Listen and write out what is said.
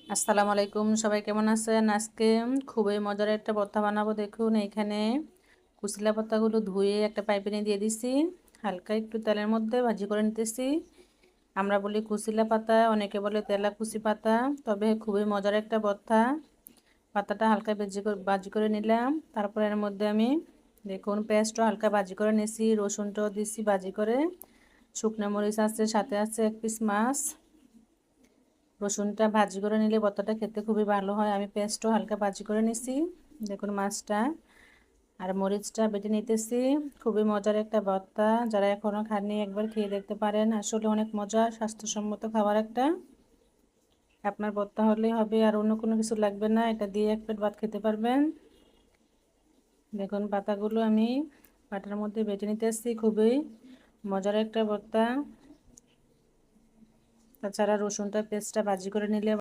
আসসালামু আলাইকুম, সবাই কেমন আছেন? আজকে খুবই মজার একটা ভর্তা বানাবো। দেখুন এখানে কুচিলা পাতাগুলো ধুয়ে একটা পাইপে দিয়ে দিছি, হালকা একটু তেলের মধ্যে ভাজি করে নিতেছি। আমরা বলি কুচিলা পাতা, অনেকে বলে তেলা কুচি পাতা। তবে খুবই মজার একটা ভর্তা। পাতাটা হালকা ভাজি করে নিলাম। তারপর এর মধ্যে আমি দেখুন পেঁয়াজটা হালকা ভাজি করে নিয়েছি, রসুনটাও দিছি ভাজি করে, শুকনো মরিচ আছে, সাথে আছে এক পিস মাছ। রসুনটা ভাজি করে নিলে ভর্তাটা খেতে খুবই ভালো হয়। আমি পেঁয়াজটাও হালকা ভাজি করে নিছি। দেখুন মাছটা আর মরিচটা বেটে নিতেছি। খুবই মজার একটা ভর্তা, যারা এখনও খাননি একবার খেয়ে দেখতে পারেন। আসলে অনেক মজার, স্বাস্থ্যসম্মত খাবার একটা। আপনার ভর্তা হলেই হবে, আর অন্য কোনো কিছু লাগবে না, এটা দিয়ে এক প্লেট ভাত খেতে পারবেন। দেখুন পাতাগুলো আমি পাটার মধ্যে বেটে নিতেছি। খুবই মজার একটা ভর্তা। তাছাড়া রসুনটা পেস্টটা ভাজি করে নিলে